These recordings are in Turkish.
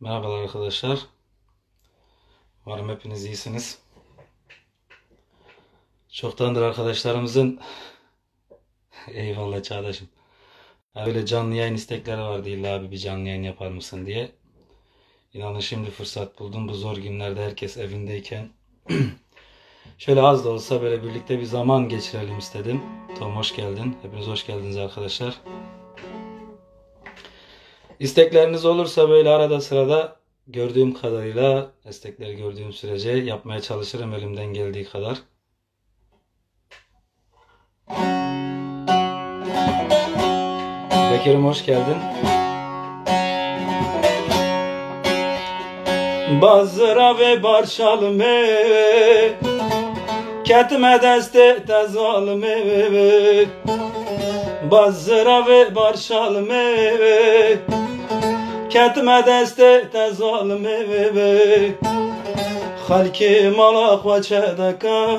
Merhabalar arkadaşlar. Umarım hepiniz iyisiniz. Çoktandır arkadaşlarımızın eyvallah Çağdaş'ım. Öyle canlı yayın istekleri vardı, illa abi bir canlı yayın yapar mısın diye. İnanın şimdi fırsat buldum. Bu zor günlerde herkes evindeyken şöyle az da olsa böyle birlikte bir zaman geçirelim istedim. Tom hoş geldin. Hepiniz hoş geldiniz arkadaşlar. İstekleriniz olursa böyle arada sırada gördüğüm kadarıyla, istekleri gördüğüm sürece yapmaya çalışırım elimden geldiği kadar. Bekir'im hoş geldin. Bazıra ve barşalme ketme deste tezalme Bazıra ve barşalme ketme deste tezalme halki malak ve çedeka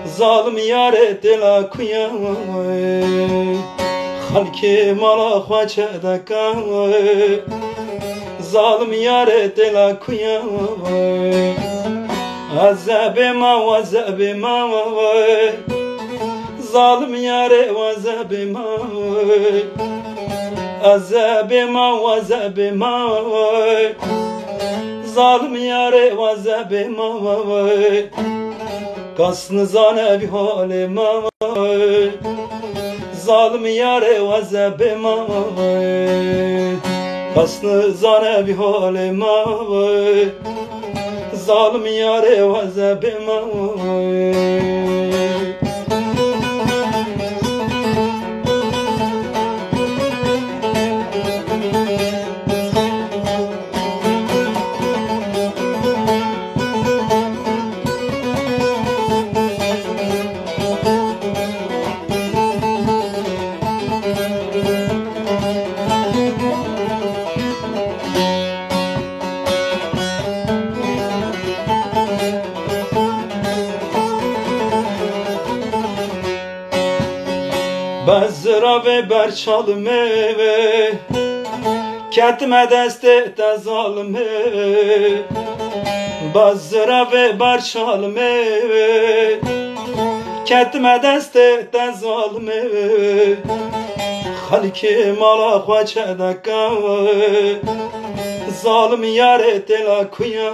zalim yare dila kuya halki malak ve çedeka zalim yare dila kuya azabima ve zabima zalim yare ve zabima azabima ve zabima zalim yare ve zabima kasnı zane bir halima zalim yare ve zabima kasnı zane bir halima zalim yare ve zabima Bazıra ve berçalme ketme deste tezalme Bazıra ve berçalme ketme deste tezalme halki malak ve çedeka zalim yare dila kuya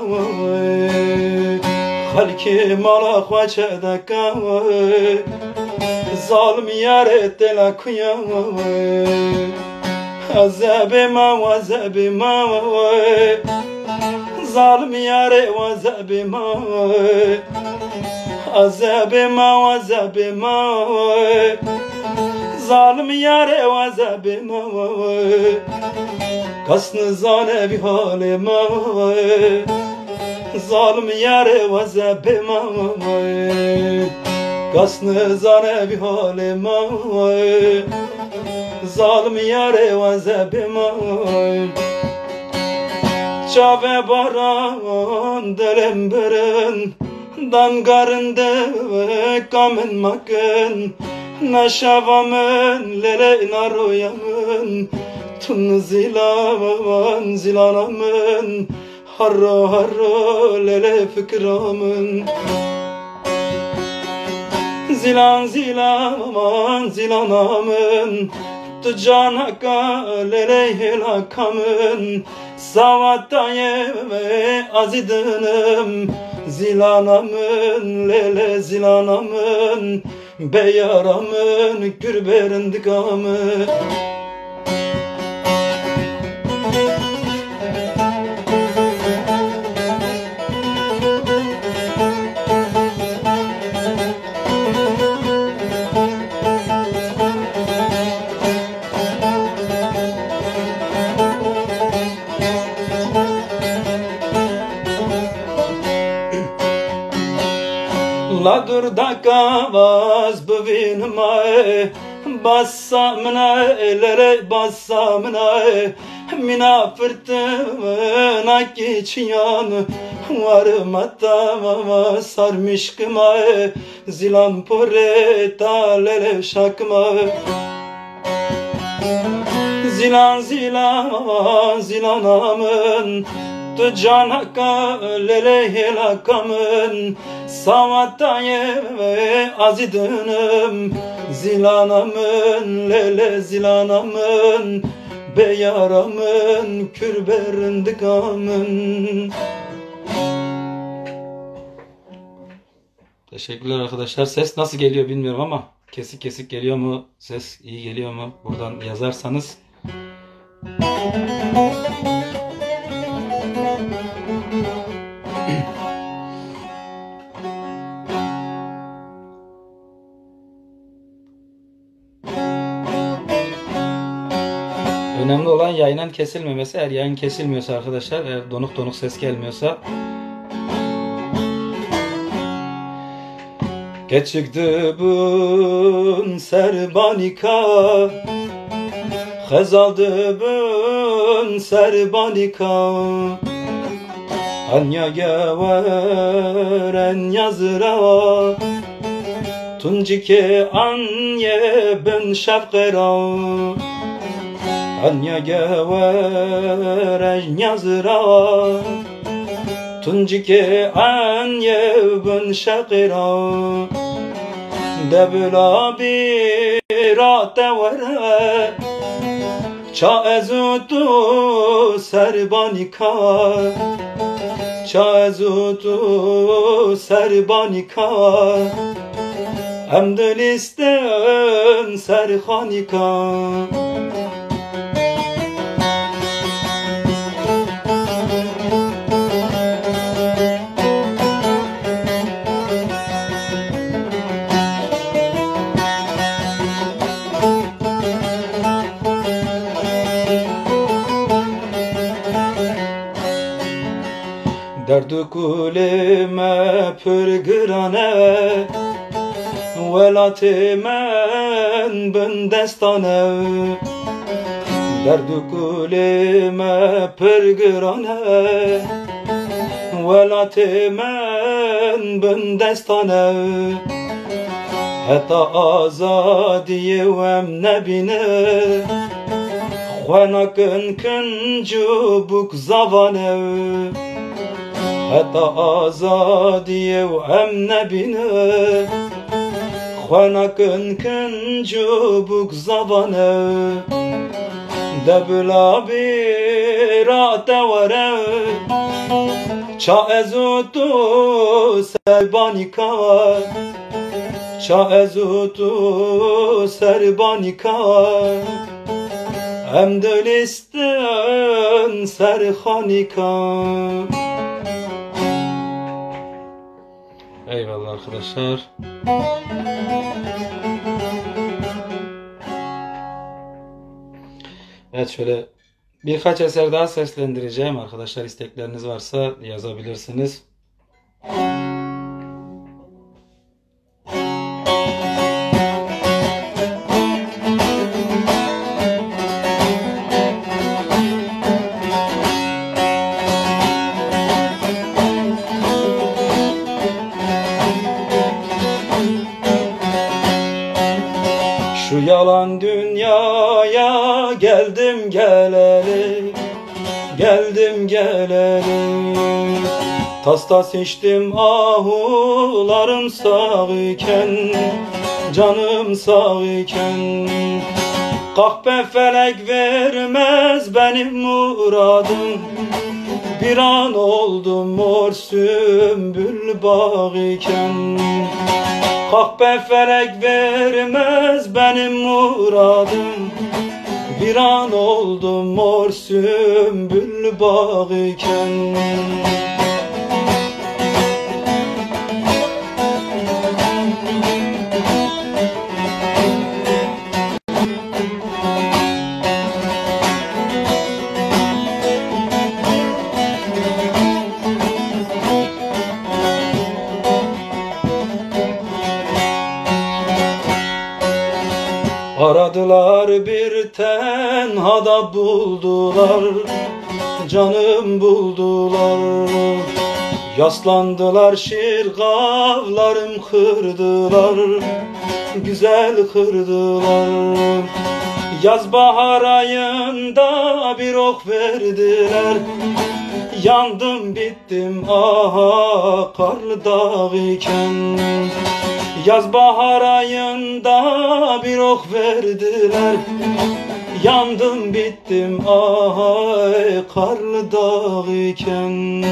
halki malak ve çedeka zalim yare dila kuya azabima ve zabima zalim yare ve zabima azabima ve zabima zalim yare ve zabima kasnı zane bir halima zalim yare ve zabima kasnı zane bir halima zalim yare ve zabima çave baran delem beren dangarında ve kamen makın naşavamın lele naroyamın tun zilavan zilanamın harro harro lele fikramın zilan zilaman zilanamın tu canaka lele helakamın savatta yeme azidınım zilanamın lele zilanamın beyaramın gürberindigamın La dur da kavaz bvinmae bassa mina elere bassa mina fırtına geçiyan varmata sarmış kımae zilan pore talele şakma Zilan zilan zilanamın tu canaka leleylakamın Savatayı azidınım Zilanamın lele zilanamın Beyaramın kürberindikamın. Teşekkürler arkadaşlar. Ses nasıl geliyor bilmiyorum ama kesik kesik geliyor mu? Ses iyi geliyor mu? Buradan yazarsanız. Önemli olan yayının kesilmemesi. Eğer yayın kesilmiyorsa arkadaşlar, eğer donuk donuk ses gelmiyorsa. Geçikti bun serbanika Xezaldı bun serbanika Anya geveren yazıra Tuncike anye ben şefkera Anya geveren yazıra Tuncike anye ben şefkera Debla birate vere Ça ezutu serbanika Ça ezutu serbanika Emdelisten serhanika Derdu kulime pürgürane Velatimen ben destane Derdu kulime pürgürane Velatimen ben destane Hatta azadiye vem nebine Xwenakın kıncu buk zavane Hatta azadiye ve em nebine Xwenakın kıncu buk zavane Debla birate vere Ça ezutu serbanika Ça ezutu serbanika Emdelisten serhanika. Eyvallah arkadaşlar. Evet, şöyle birkaç eser daha seslendireceğim arkadaşlar. İstekleriniz varsa yazabilirsiniz. Şu yalan dünyaya geldim geleli, geldim geleli. Tas tas içtim ahularım sağ iken, canım sağ iken. Kahpe felek vermez benim muradım, bir an oldum mor sümbül bağ iken. Kahpe felek vermez benim muradım, bir an oldum mor sümbül bağ iken. Aradılar bir tenhada buldular, canım buldular. Yaslandılar şirgavlarım kırdılar, güzel kırdılar. Yaz bahar ayında bir ok verdiler, yandım bittim aha karlı dağ iken. Yaz bahar ayında bir ok verdiler, yandım bittim aha karlı dağ iken.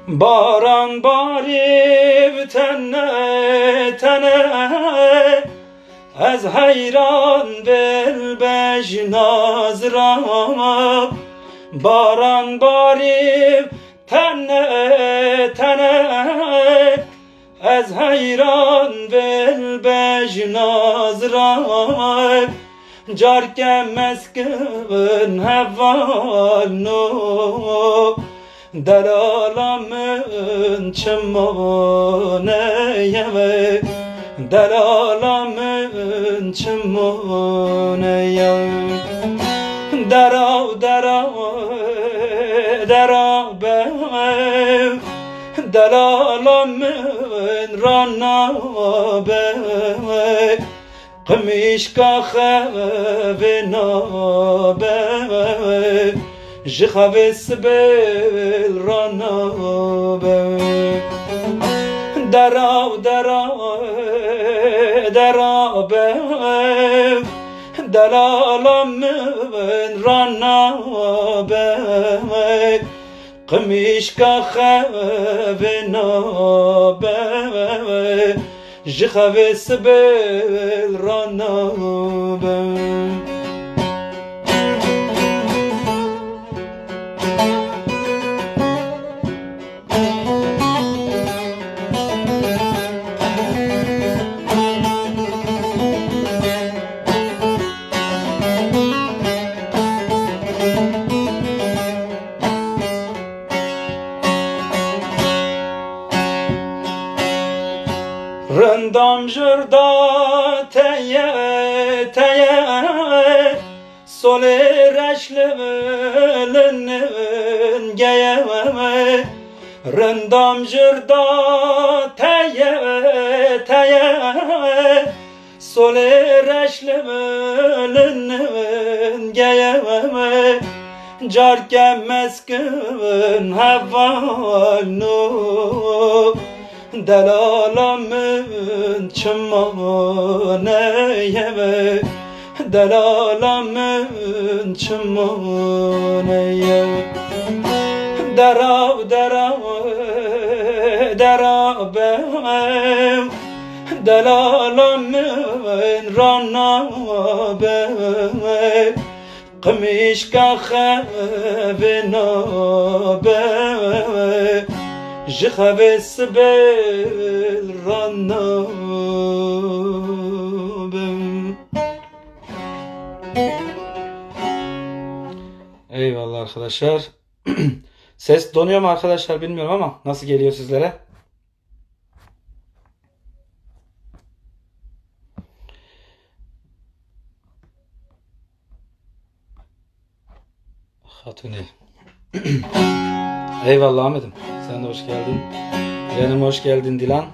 Baran bariv tene tene ez hayran vel bejnazra. Baran bariv tene tene ez hayran vel bejnazra. Carke meskın hevalno delalamın çımmoneye, delalamın çımmoneye. Derav derav derav bev, delalamın rana bev. Qmişka xevina bev, جخویس بل رانابه. دراو دراو درابه دلالم من رانابه. قمیشکا خوینابه جخویس بل رانابه. Rındam jırda teye teye Soli reşlevinin geyeme. Rındam jırda teye teye Soli reşlevinin geyeme. Carke meskın hevalno delalamın çımmoneye, delalamın çımmoneye. Derav derav derav bev, delalamın rana bev. Qmişka xevina bev, جخویس بل رانابم. Eyvallah arkadaşlar. Ses donuyor mu arkadaşlar bilmiyorum ama nasıl geliyor sizlere? Hatuni. Eyvallah Ahmet'im. Sen de hoş geldin. Dilan'ım hoş geldin Dilan.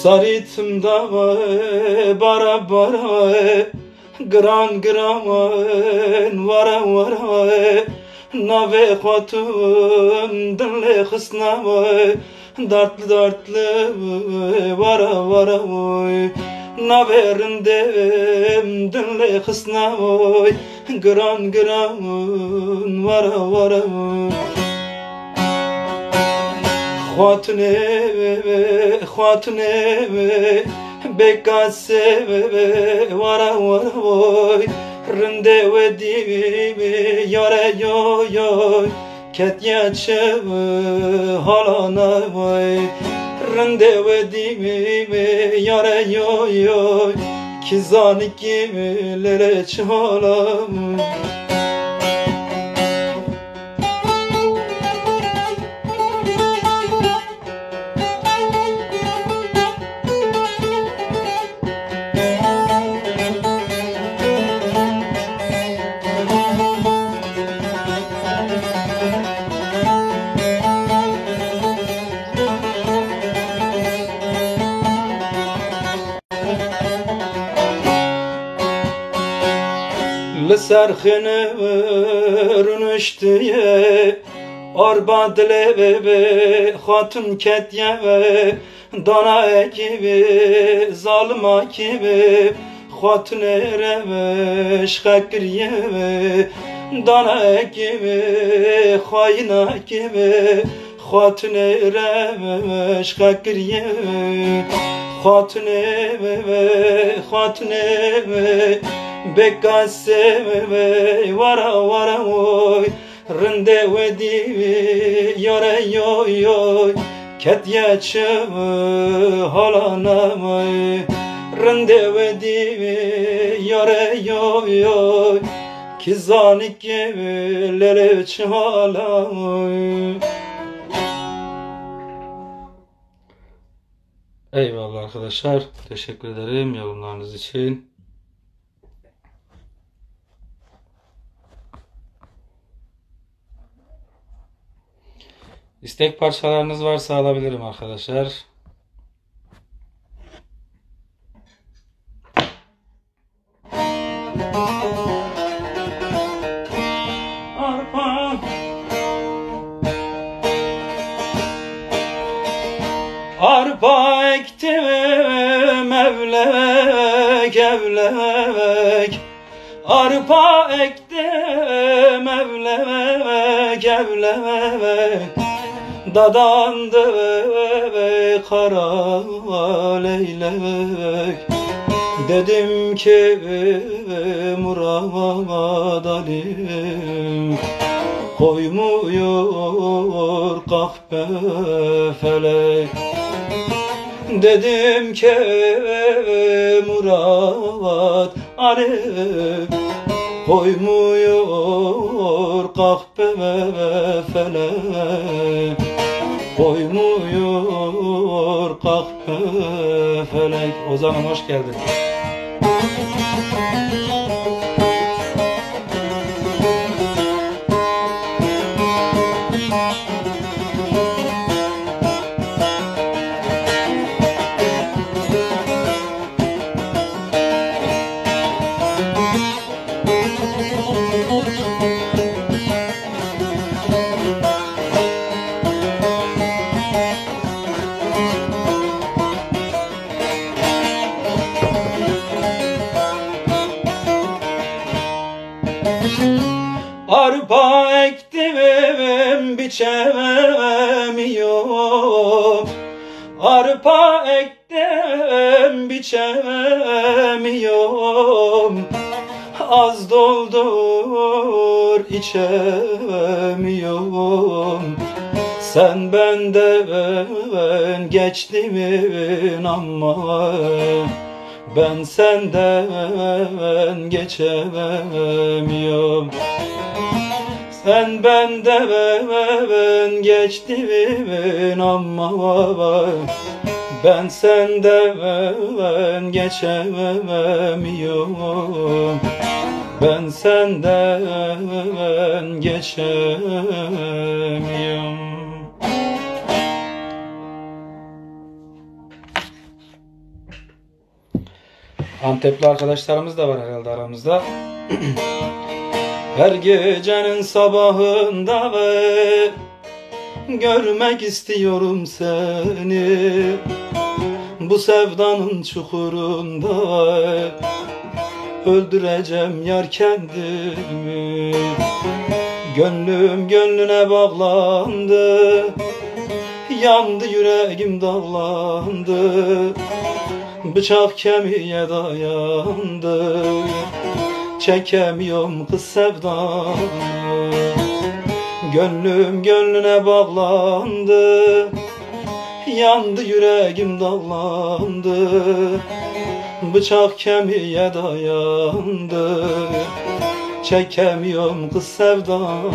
Sarıtım da bara bara, gran gran vara vara. Nave hatun dinle hısna, dartlı dartlı vara vara. Naverindem dinle hısna, gran gran vara vara. Xwatine bekase vara vara. Rinde wedi yare yo yo Ketyaçı halana vay Rende ve dimi yare yoy yoy Kizanik gimilere çalam Lısarxını rünüştüye Arba dile bebe hatun ketye Dana ekibi zalma gibi Hatun eremiş hakriye Dana ekibi hayna gibi Hatun eremiş hakriye Hatun eve Bekaseme vara vara oy Rende ve divi yare yoy yoy Ketyaçı halana oy Rende ve divi yare yoy yoy Kizanik gimilere çalam. Eyvallah arkadaşlar. Teşekkür ederim yorumlarınız için. İstek parçalarınız varsa alabilirim arkadaşlar. Arpa ektim evlek evlek Arpa ektim evlek evlek Dadandı kara leylek Dedim ki Murad Ali'm Koymuyor kahpe felek Dedim ki Murad Ali'm Koymuyor kahpe felek Koymuyor kahpe felek. Ozan'ım hoş geldin. Arpa ektim biçemiyorum Arpa ektim biçemiyorum Az doldur içemiyorum Sen benden geçtimin ama Ben senden geçemiyorum Sen benden geçtimin ama Ben senden geçemiyorum Ben senden geçemiyorum. Antepli arkadaşlarımız da var herhalde aramızda. Her gecenin sabahında görmek istiyorum seni. Bu sevdanın çukurunda öldüreceğim yar kendimi. Gönlüm gönlüne bağlandı, yandı yüreğim dağlandı. Bıçak kemiğe dayandı, çekemiyorum kız sevdanı. Gönlüm gönlüne bağlandı, yandı yüreğim dallandı, bıçak kemiğe dayandı, çekemiyorum kız sevdanı.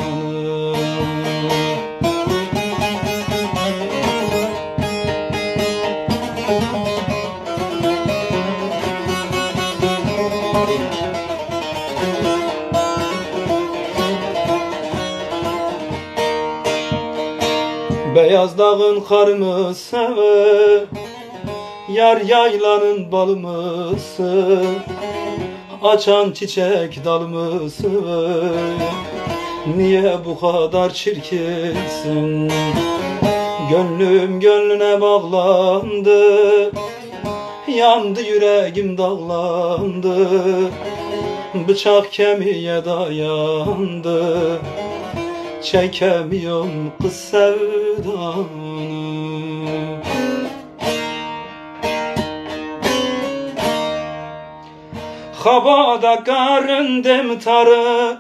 Beyaz dağın karını sever, yar yaylanın balı mısın? Açan çiçek dal mısın? Niye bu kadar çirkinsin? Gönlüm gönlüne bağlandı, yandı yüreğim dallandı, bıçak kemiğe dayandı, çekemiyorum kız sevdanı. Havada karın demtarı,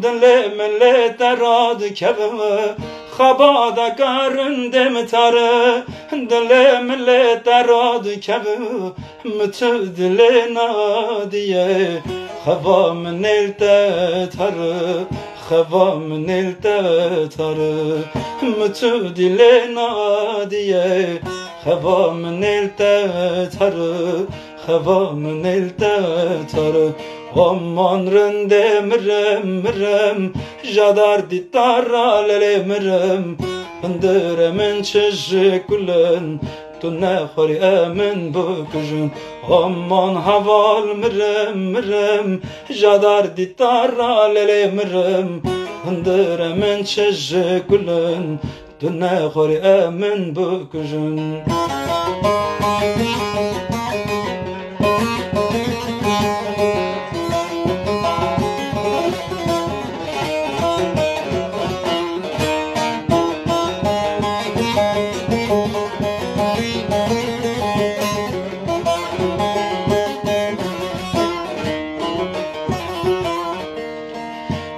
dilimle deradı kevme. Havada karın demtarı, dilimle deradı kevme. Mütü diline diye havamın elde tarı, havamın elde tarı. Mütü diline diye havamın elde tarı, havamın elde tarı. Aman rende mirem, jadar ditara lele mirem, hındıremin çeşikulen, tunne khori emin bukujun. Aman haval mirem, jadar ditara lele mirem, hındıremin çeşikulen, tunne khori emin bukujun.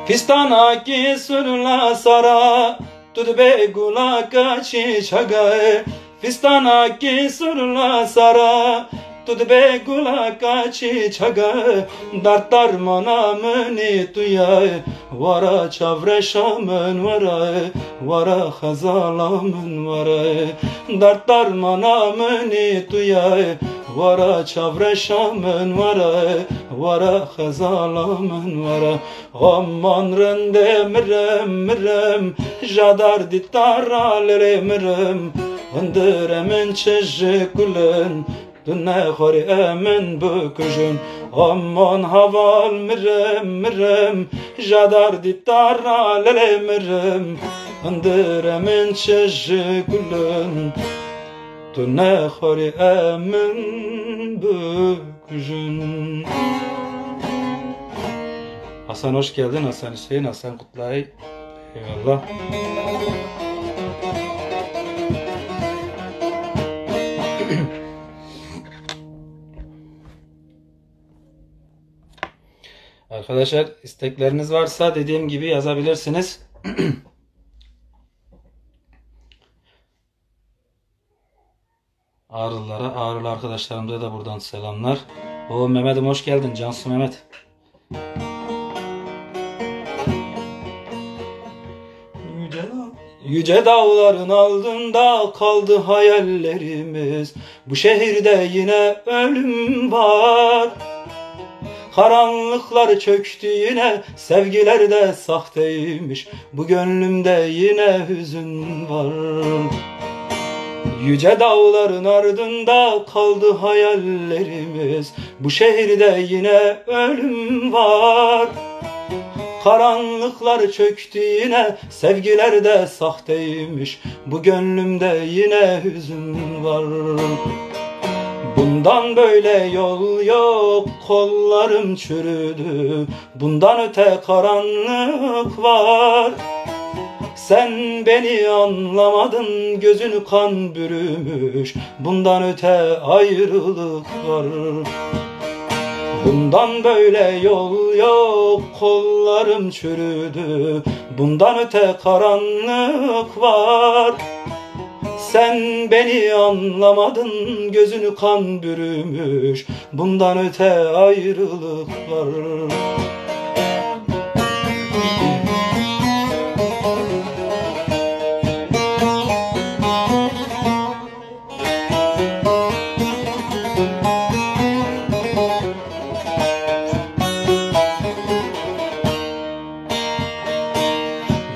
Pistana ki surla sara, tud be gula kachi chagae. Pistana ki surla sara, tud be gula kachi chagae. Dartar manamni tuyae, vara chavre shaman varae, vara khazalamın varae. Dartar manamni tuyae, vara çavre şamın vara, vara khazalamın vara. Aman rende mirem, jadar ditara lere mirem, hındıremin çeşikulen, dünne khori emin büküjün. Aman haval mirem, jadar ditara lere mirem, hındıremin çeşikulen, dünne khori emin büküjün. Hasan hoş geldin. Hasan Hüseyin, Hasan Kutlay. Eyvallah. Arkadaşlar istekleriniz varsa dediğim gibi yazabilirsiniz. Ağrılı arkadaşlarımıza da buradan selamlar. O Mehmet'im hoş geldin. Cansu Mehmet. Yüce dağların altında kaldı hayallerimiz. Bu şehirde yine ölüm var. Karanlıklar çöktü yine, sevgiler de sahteymiş. Bu gönlümde yine hüzün var. Yüce dağların ardında kaldı hayallerimiz. Bu şehirde yine ölüm var. Karanlıklar çöktü yine, sevgiler de sahteymiş. Bu gönlümde yine hüzün var. Bundan böyle yol yok, kollarım çürüdü. Bundan öte karanlık var. Sen beni anlamadın, gözünü kan bürümüş. Bundan öte ayrılık var. Bundan böyle yol yok, kollarım çürüdü. Bundan öte karanlık var. Sen beni anlamadın, gözünü kan bürümüş. Bundan öte ayrılık var.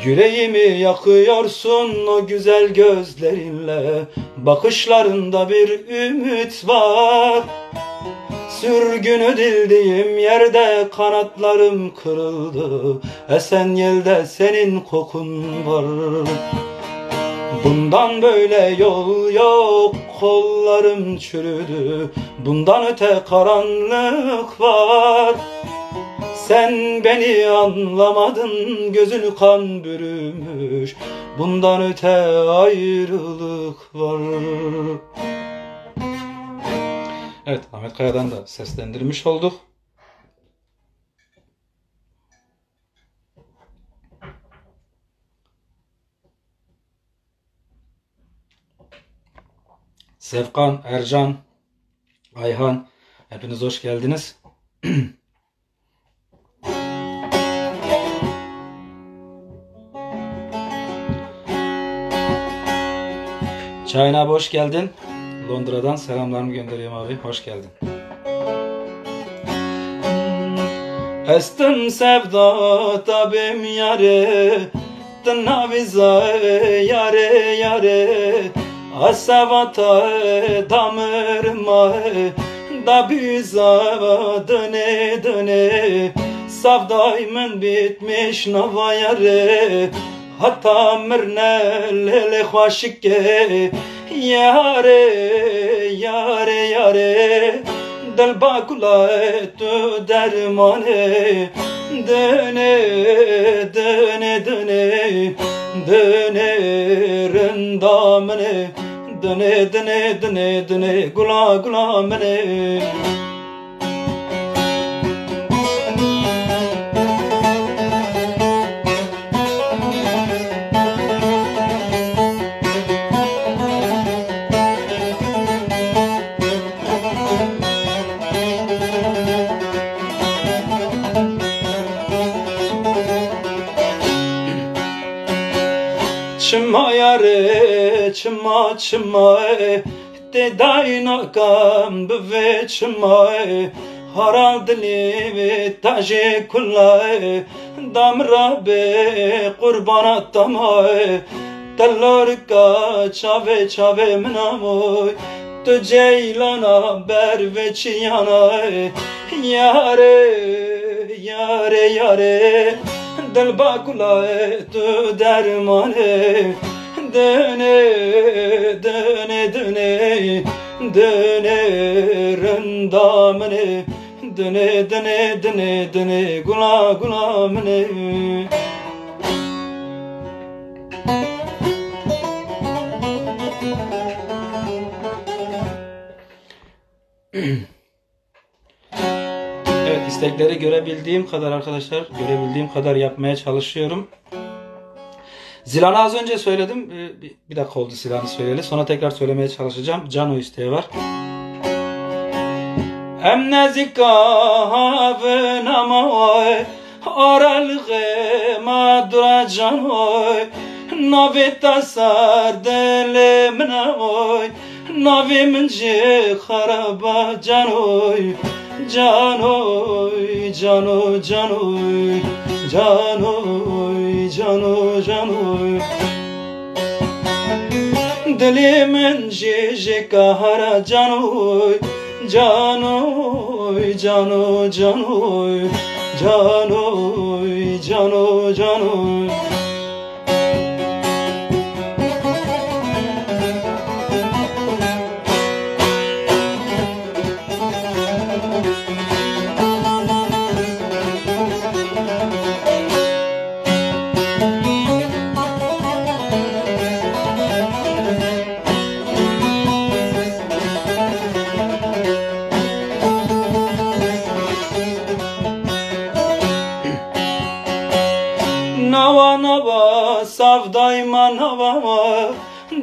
Yüreğimi yakıyorsun o güzel gözlerinle. Bakışlarında bir ümit var. Sürgün edildiğim yerde kanatlarım kırıldı. Esen yelde senin kokun var. Bundan böyle yol yok, kollarım çürüdü. Bundan öte karanlık var. Sen beni anlamadın, gözünü kan bürümüş. Bundan öte ayrılık var. Evet, Ahmet Kaya'dan da seslendirmiş olduk. Sevkan, Ercan, Ayhan, hepiniz hoş geldiniz. Şahin abi hoş geldin. Londra'dan selamlarımı gönderiyorum abi. Hoş geldin. Estim sevda tabim yare, tnaviza yare yare, asavata damır ma da biza döne döne, savdayımın bitmiş nava yare. Hatta mırnel hoşike yare yare yare, dil bakula tu dermane, döne döne döne döne rındamne, döne döne döne döne gula gula mene. Çıma yare, çıma çıma, te dayna kam bve çıma, haral dili taje kulla, damra be kurbana tama, tellar ka çave çave mnamoy, tu ceylana ber ve çiyana, yare yare yare. Dil bakula tu dermane, döne döne döne döne rındamne, döne döne döne döne gula gula mne. Evet, istekleri görebildiğim kadar arkadaşlar, görebildiğim kadar yapmaya çalışıyorum. Zilan'ı az önce söyledim. Bir dakika oldu Zilan'ı söyleyeli. Sonra tekrar söylemeye çalışacağım. Cano isteği var. Em nezika havın amoy, aralığı madura canoy, navita sar delim namoy, navim ci haraba canoy. Canoy, canoy, canoy, canoy, canoy, canoy. Dilimin cici kahara canoy, canoy, canoy, canoy, canoy, canoy, canoy.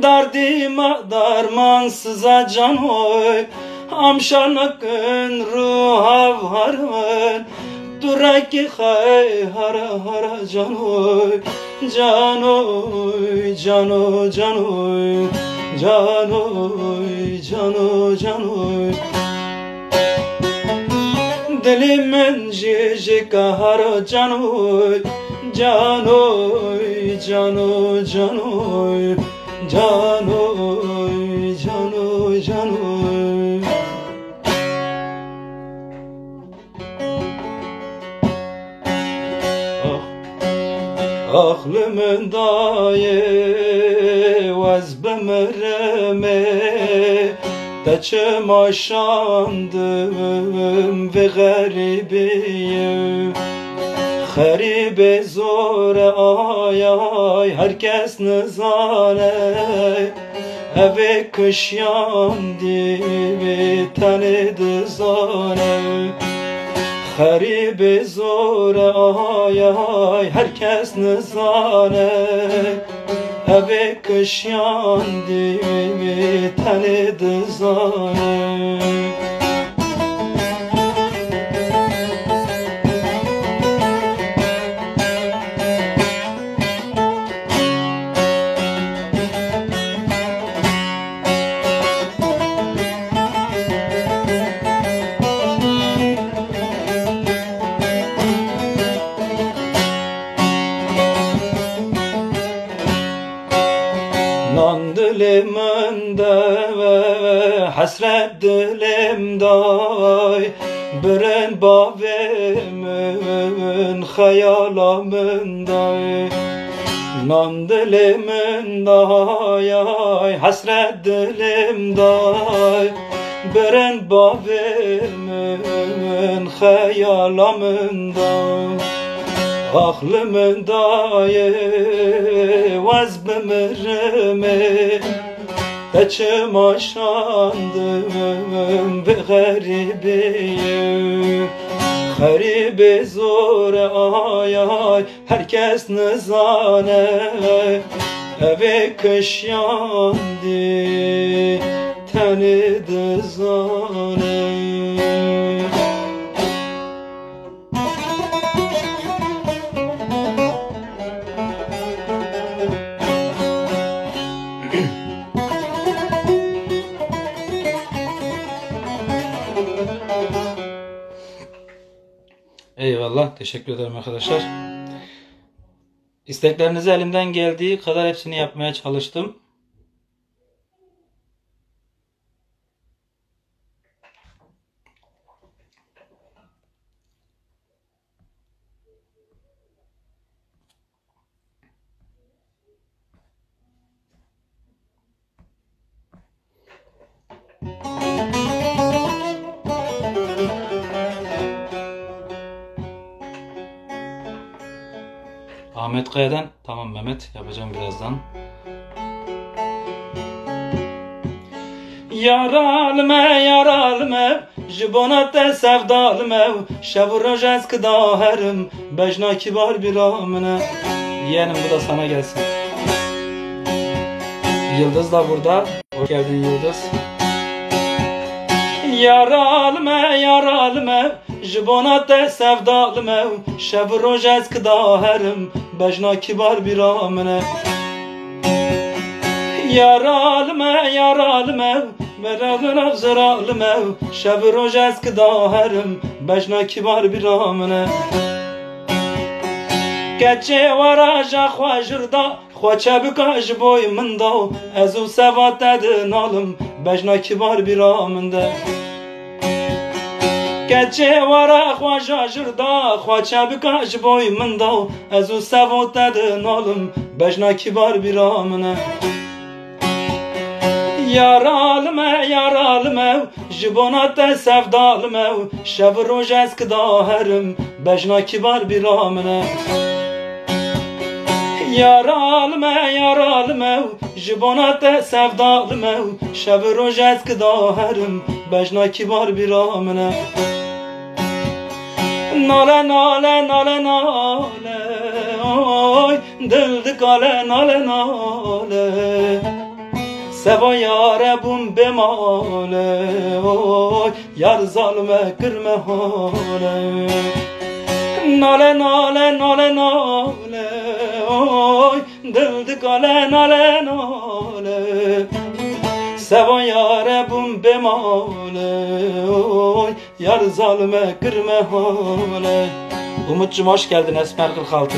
derdime dermansıza can oy. Amşanakın ruha varın, duraki hay hara hara can oy. Can oy, can oy, can oy. Can oy, can oy, can oy. Dilimin cici kahara can oy. Can oy, can oy, can oy. Can oy, can oy, can oy. Aklımın daye vaz bemereme, taçım aşandım ve garibiyim. Garibe zor ay ay, herkes nizane, eve kış yandı ve tanıdı zane. Garibe zor ay ay, herkes nizane, eve kış yandı ve tanıdı zane. Nan dilimde ve hasret dilimde, birin bavimin hayalamında. Nan dilimde ay hasret dilimde, birin bavimin hayalamında. Aklımın daye vaz bemereme, taçım aşandım ve garibiyim. Garibe zor ay ay, herkes nizane, eve kış yandı tanıdı zane. Eyvallah, teşekkür ederim arkadaşlar. İsteklerinizi elimden geldiği kadar hepsini yapmaya çalıştım. Ahmet Kaya'dan, tamam Mehmet, yapacağım birazdan. Yaralım yaralım, jibonate sevdalım, şevroj eskida herim, bejna kibar bir amine. Yeğenim bu da sana gelsin. Yıldız da burada. Hoş geldin Yıldız. Yaralım yaralım, jibonate sevdalım, şevroj eskida herim, bejna kibar bir amine. Yaralım yaralım, veralım zeralım, şevroj eskida herim, bejna kibar bir amine. Keçe varaja xwajirda, xweçe bikaj boy min da, ez û sevat edin alım, bejna kibar bir aminde. Keçe vara xwajirda, xweçe bikaj boy min da, ez û sevat edin alım, bejna kibar bir amine. Yaralım yaralım, jibonate sevdalım, şevroj eskida herim, bejna kibar bir amine. Yaralım yaralım, jibonate sevdalım, şevroj eskida herim, bejna kibar bir amine. Nale nale nale nale, oy Dildik alen alen ale Seva yare bum bemale Oy yar zalme kırme hale Nale nale nale nale Oy dildik alen alen ale Seva yare bum bemale Oy yar zalme kırme hale Umut'cum hoş geldin Esmer 46.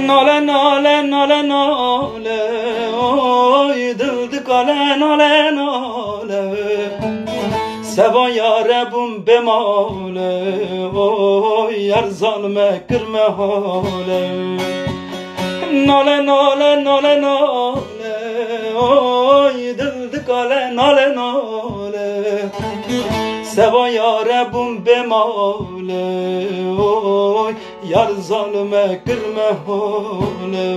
Nale nale nale nale Oy dildik alen alen ale Seva yare bum bemale Oy yar zalme kırme hale Nale nale nale nale Oy dildik alen alen ale Seva yare bum bemale Oy yar zalime kırme hale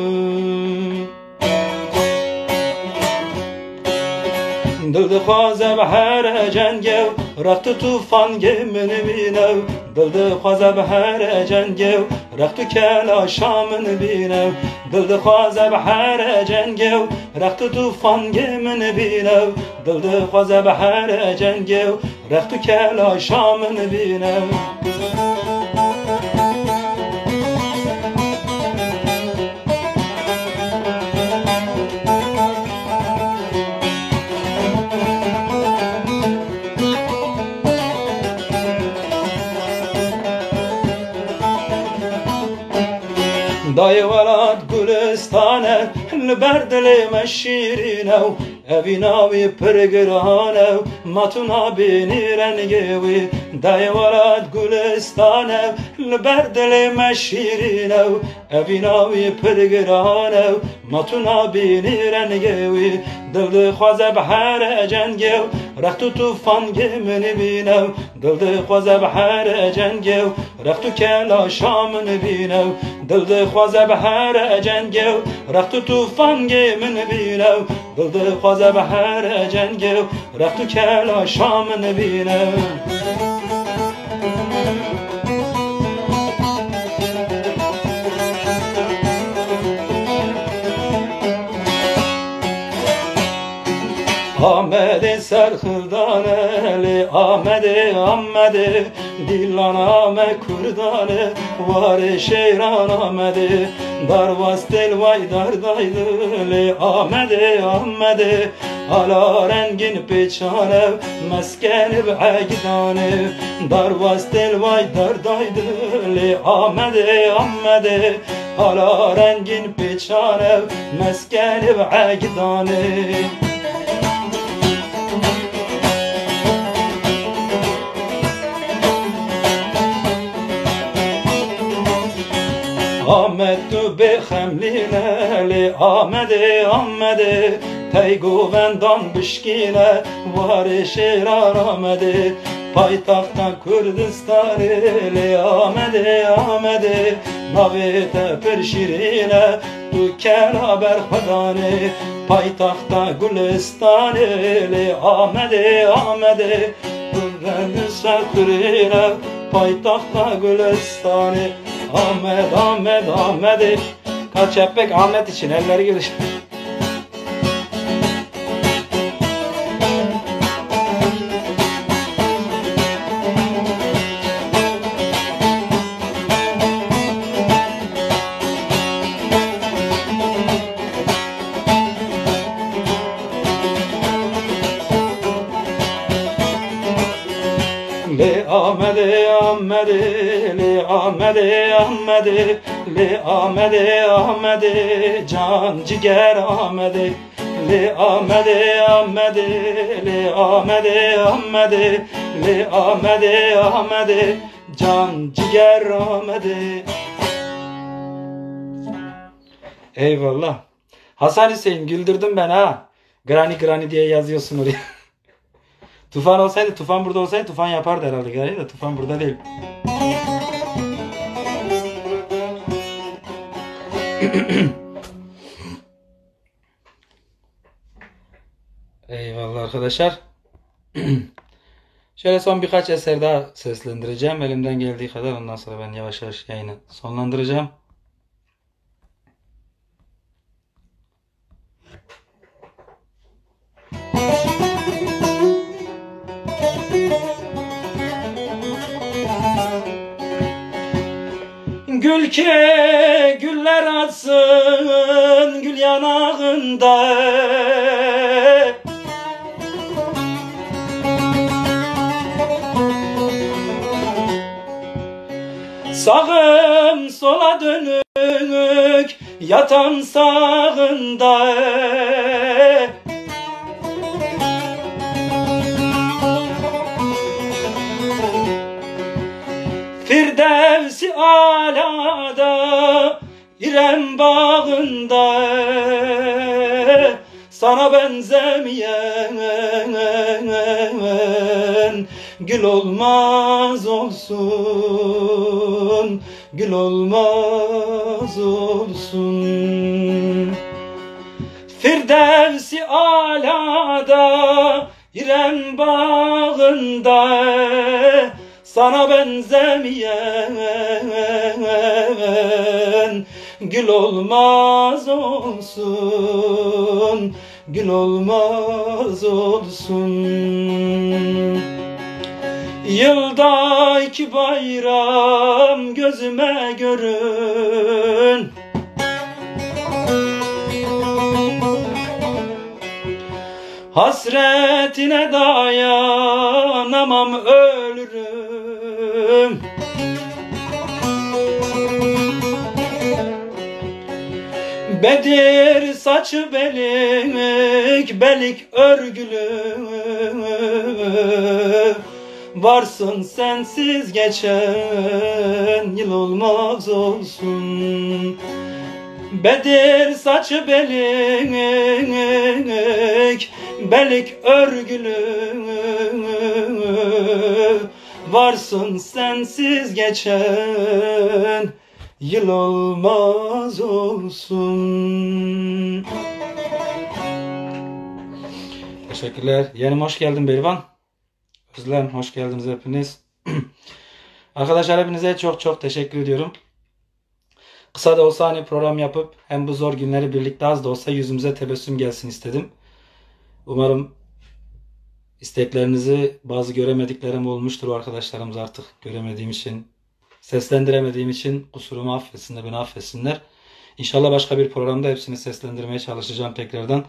Dildi xwaze behere cengev Rextu tufan gemini binev Dildi xwaze behere cengev Rextu kela şamını binev Dildi xwaze behere cengev Rextu tufan gemini binev Dildi xwaze behere cengev Rextu kela şamını binev Dayı velad gülistane Liberdili meşirinev Evinavi pergiranev Matuna bini rengevi Dayı velad gülistane Liberdili meşirinev Evinavi pergiranev Matuna bini rengevi Dildi xwaze behere cengev Rextu tufan gemini binev Dildi xwaze behere cengev Rextu kela şamını binev Dildi xwaze behere cengev Rextu tufan gemini binev Dildi xwaze behere cengev Rextu kela şamını binev Ahmedi serhildane Ahmedi Ahmedi Dillaname kurdane Vari şeyran Ahmedi Darvas delvay dardaydı Ahmedi Ahmedi Ala rengin peçane Meskeni b'agdane Darvas delvay dardaydı Ahmedi Ahmedi Ala rengin peçane Meskeni b'agdane Ahmet tu be xemline Ahmedi Ahmedi Teygovendan bişkine Var şehrar Ahmedi Paytaxtdan Kürdistan'ı Ahmedi Ahmedi Navete per şirine Tu kela berxadane Paytaxtdan Gülistan'ı Ahmedi Ahmedi Gülrenü serkirine Paytaxtdan Gülistan'ı Ahmet, Ahmet, Ahmet'i kaç epek Ahmet için elleri giriş. Le Ahmedi Ahmedi Le Ahmedi Ahmedi Le Ahmedi Ahmedi Can ciger Ahmedi Le Ahmedi Ahmedi Le Ahmedi Ahmedi Le Ahmedi Ahmedi Can ciger Ahmedi Eyvallah. Hasan Hüseyin güldürdün ben ha. Granny Granny diye yazıyorsun oraya. Tufan olsaydı, Tufan burada olsaydı Tufan yapardı herhalde Granny de Tufan burada değil. Eyvallah arkadaşlar. Şöyle son birkaç eser daha seslendireceğim. Elimden geldiği kadar ondan sonra ben yavaş yavaş yayını sonlandıracağım. Gül ki güller açsın gül yanağında, sağım sola dönük yatan sağında, Firdevs-i alada İrem bağında, sana benzemeyen gül olmaz olsun, gül olmaz olsun. Firdevs-i alada İrem bağında, sana benzemeyen gül olmaz olsun, gül olmaz olsun. Yılda iki bayram gözüme görün, hasretine dayanamam ölürüm. Bedir saçı belik, belik örgülü, varsın sensiz geçen yıl olmaz olsun. Bedir saçı belik, belik örgülü, varsın sensiz geçen yıl olmaz olsun. Teşekkürler. Yeğenim hoş geldin Berivan. Özlem hoş geldiniz hepiniz. Arkadaşlar hepinize çok çok teşekkür ediyorum. Kısa da olsa hani program yapıp hem bu zor günleri birlikte az da olsa yüzümüze tebessüm gelsin istedim. Umarım isteklerinizi, bazı göremediklerim olmuştur arkadaşlarımız, artık göremediğim için, seslendiremediğim için kusurumu affetsinler, beni affetsinler. İnşallah başka bir programda hepsini seslendirmeye çalışacağım tekrardan.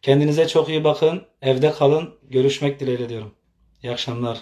Kendinize çok iyi bakın. Evde kalın. Görüşmek dileğiyle diyorum. İyi akşamlar.